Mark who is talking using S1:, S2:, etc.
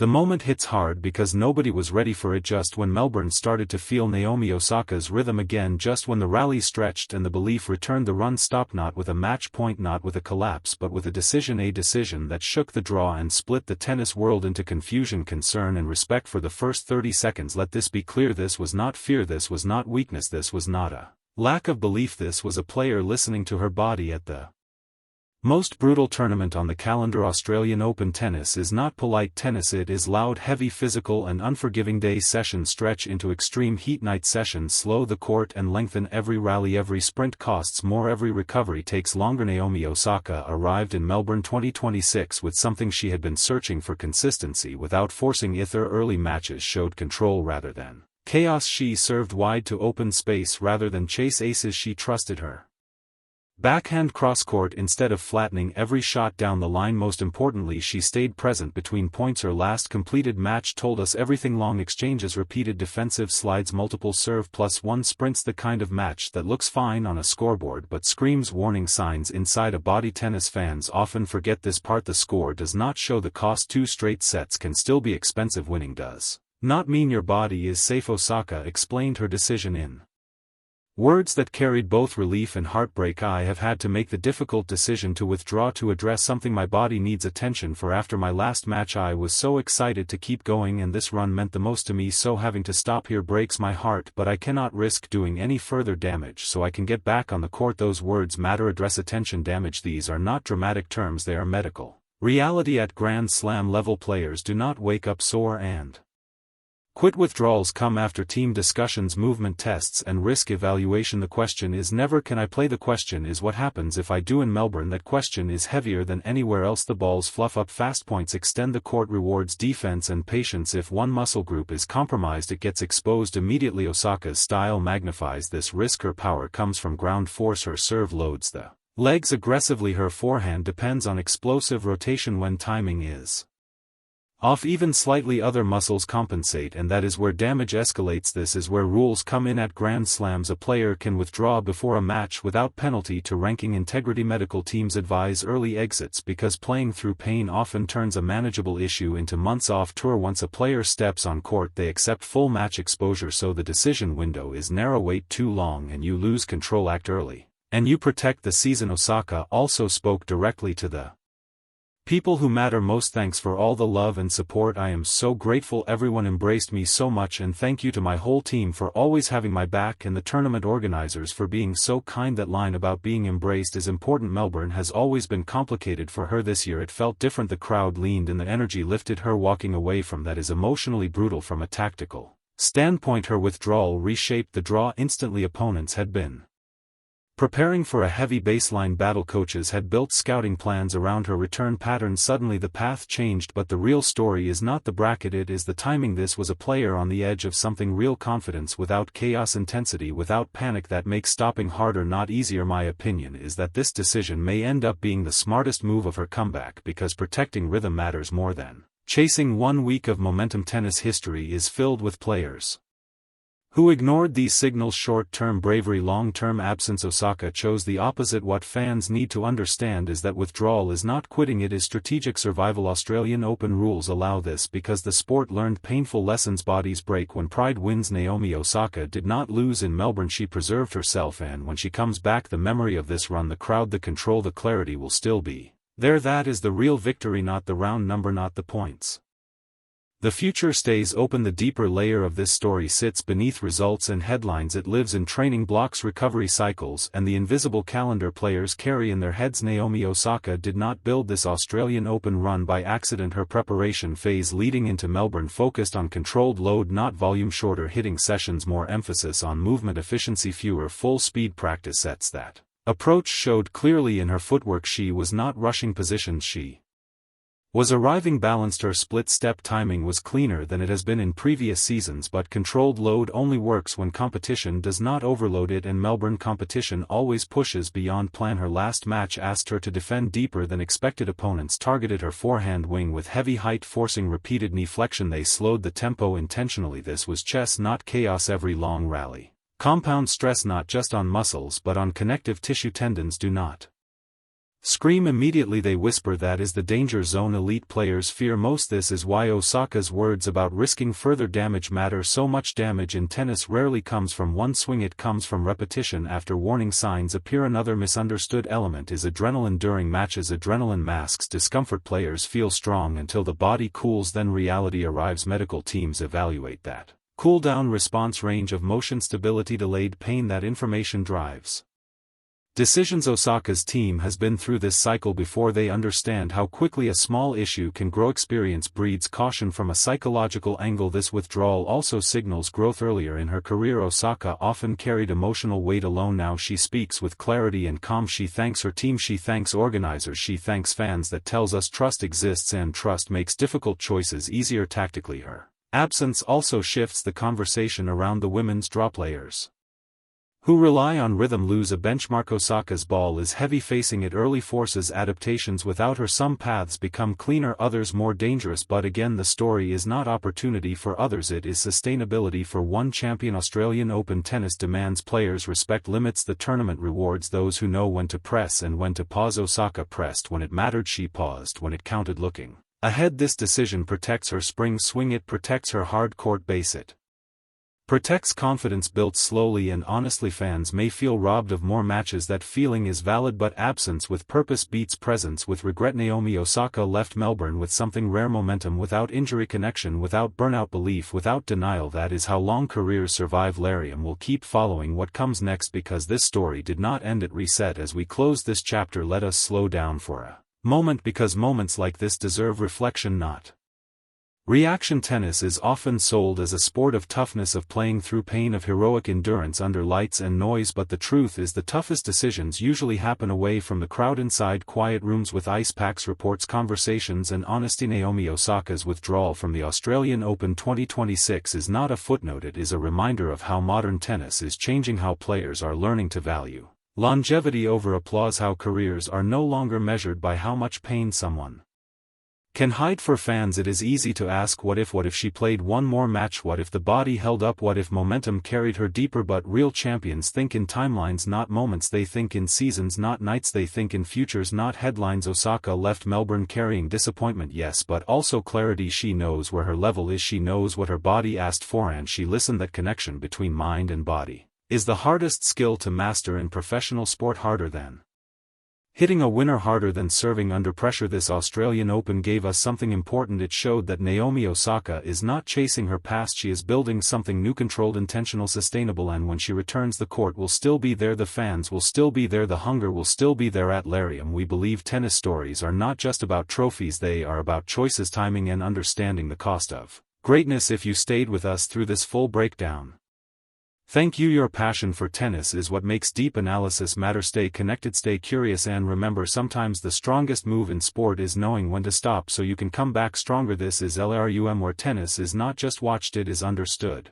S1: The moment hits hard because nobody was ready for it just when Melbourne started to feel Naomi Osaka's rhythm again, just when the rally stretched and the belief returned. The run stopped, not with a match point, not with a collapse, but with a decision that shook the draw and split the tennis world into confusion, concern and respect for the first 30 seconds. Let this be clear, this was not fear, this was not weakness, this was not a lack of belief, this was a player listening to her body. At the most brutal tournament on the calendar, Australian Open tennis is not polite tennis, it is loud, heavy, physical and unforgiving. Day sessions stretch into extreme heat, night sessions slow the court and lengthen. Every rally, every sprint costs more, every recovery takes longer. Naomi Osaka arrived in Melbourne 2026 with something she had been searching for: consistency without forcing it. Her early matches showed control rather than chaos. She served wide to open space rather than chase aces. She trusted her backhand cross-court instead of flattening every shot down the line. Most importantly, she stayed present between points. Her last completed match told us everything: long exchanges, repeated defensive slides, multiple serve +1 sprints, the kind of match that looks fine on a scoreboard but screams warning signs inside a body. Tennis fans often forget this part: the score does not show the cost. 2 straight sets can still be expensive. Winning does not mean your body is safe. Osaka explained her decision in words that carried both relief and heartbreak. I have had to make the difficult decision to withdraw to address something my body needs attention for. After my last match I was so excited to keep going and this run meant the most to me, so having to stop here breaks my heart, but I cannot risk doing any further damage so I can get back on the court. Those words matter. Address attention damage. These are not dramatic terms, they are medical reality. At Grand Slam level, players do not wake up sore and quit. Withdrawals come after team discussions, movement tests and risk evaluation. The question is never can I play, the question is what happens if I do. In Melbourne that question is heavier than anywhere else. The balls fluff up fast, points extend, the court rewards defense and patience. If one muscle group is compromised it gets exposed immediately. Osaka's style magnifies this risk. Her power comes from ground force, her serve loads the legs aggressively, her forehand depends on explosive rotation. When timing is off even slightly other muscles compensate, and that is where damage escalates. This is where rules come in. At Grand Slams a player can withdraw before a match without penalty to ranking integrity. Medical teams advise early exits because playing through pain often turns a manageable issue into months off tour. Once a player steps on court they accept full match exposure, so the decision window is narrow. Wait too long and you lose control. Act early and you protect the season. Osaka also spoke directly to the people who matter most. Thanks for all the love and support. I am so grateful everyone embraced me so much, and thank you to my whole team for always having my back and the tournament organizers for being so kind. That line about being embraced is important. Melbourne has always been complicated for her. This year it felt different. The crowd leaned and the energy lifted her. Walking away from that is emotionally brutal. From a tactical standpoint her withdrawal reshaped the draw instantly. Opponents had been preparing for a heavy baseline battle. Coaches had built scouting plans around her return pattern. Suddenly the path changed, but the real story is not the bracket, it is the timing. This was a player on the edge of something real: confidence without chaos, intensity without panic. That makes stopping harder, not easier. My opinion is that this decision may end up being the smartest move of her comeback, because protecting rhythm matters more than chasing 1 week of momentum. Tennis history is filled with players who ignored these signals: short-term bravery, long-term absence. Osaka chose the opposite. What fans need to understand is that withdrawal is not quitting, it is strategic survival. Australian Open rules allow this because the sport learned painful lessons. Bodies break when pride wins. Naomi Osaka did not lose in Melbourne, she preserved herself, and when she comes back the memory of this run, the crowd, the control, the clarity will still be there. That is the real victory, not the round number, not the points. The future stays open. The deeper layer of this story sits beneath results and headlines. It lives in training blocks, recovery cycles, and the invisible calendar players carry in their heads. Naomi Osaka did not build this Australian Open run by accident. Her preparation phase leading into Melbourne focused on controlled load, not volume. Shorter hitting sessions, more emphasis on movement efficiency, fewer full-speed practice sets. That approach showed clearly in her footwork. She was not rushing positions, she was arriving balanced. Her split-step timing was cleaner than it has been in previous seasons, but controlled load only works when competition does not overload it, and Melbourne competition always pushes beyond plan. Her last match asked her to defend deeper than expected. Opponents targeted her forehand wing with heavy height, forcing repeated knee flexion. They slowed the tempo intentionally. This was chess, not chaos. Every long rally compound stress, not just on muscles but on connective tissue. Tendons do not Scream immediately, they whisper, that is the danger zone elite players fear most. This is why Osaka's words about risking further damage matter so much. Damage in tennis rarely comes from one swing, it comes from repetition after warning signs appear. Another misunderstood element is adrenaline during matches. Adrenaline masks discomfort. Players feel strong until the body cools, then reality arrives. Medical teams evaluate that cool-down response, range of motion, stability, delayed pain. That information drives decisions. Osaka's team has been through this cycle before. They understand how quickly a small issue can grow. Experience breeds caution from a psychological angle. This withdrawal also signals growth. Earlier in her career, Osaka often carried emotional weight alone. Now she speaks with clarity and calm. She thanks her team, she thanks organizers, she thanks fans. That tells us trust exists, and trust makes difficult choices easier. Tactically, her absence also shifts the conversation around the women's draw players who rely on rhythm lose a benchmark. Osaka's ball is heavy, facing it early forces adaptations. Without her, some paths become cleaner, others more dangerous. But again, the story is not opportunity for others, it is sustainability for one champion. Australian Open tennis demands players respect limits. The tournament rewards those who know when to press and when to pause. Osaka pressed when it mattered, she paused when it counted. Looking ahead, this decision protects her spring swing, it protects her hard court base, it protects confidence built slowly and honestly. Fans may feel robbed of more matches. That feeling is valid, but absence with purpose beats presence with regret. Naomi Osaka left Melbourne with something rare: momentum without injury, connection without burnout, belief without denial. That is how long careers survive. Lareum will keep following what comes next, because this story did not end at reset. As we close this chapter, let us slow down for a moment, because moments like this deserve reflection, not reaction. Tennis is often sold as a sport of toughness, of playing through pain, of heroic endurance under lights and noise, but the truth is the toughest decisions usually happen away from the crowd, inside quiet rooms with ice packs, reports, conversations and honesty. Naomi Osaka's withdrawal from the Australian Open 2026 is not a footnote, it is a reminder of how modern tennis is changing, how players are learning to value longevity over applause, how careers are no longer measured by how much pain someone can hide. For fans, it is easy to ask, what if she played one more match, what if the body held up, what if momentum carried her deeper? But real champions think in timelines, not moments. They think in seasons, not nights. They think in futures, not headlines. Osaka left Melbourne carrying disappointment, yes, but also clarity. She knows where her level is, she knows what her body asked for, and she listened. That connection between mind and body is the hardest skill to master in professional sport, harder than hitting a winner, harder than serving under pressure. This Australian Open gave us something important. It showed that Naomi Osaka is not chasing her past, she is building something new, controlled, intentional, sustainable, and when she returns, the court will still be there, the fans will still be there, the hunger will still be there. At Lareum, we believe tennis stories are not just about trophies, they are about choices, timing and understanding the cost of greatness. If you stayed with us through this full breakdown, thank you. Your passion for tennis is what makes deep analysis matter. Stay connected, stay curious, and remember, sometimes the strongest move in sport is knowing when to stop so you can come back stronger. This is Lareum, where tennis is not just watched, it is understood.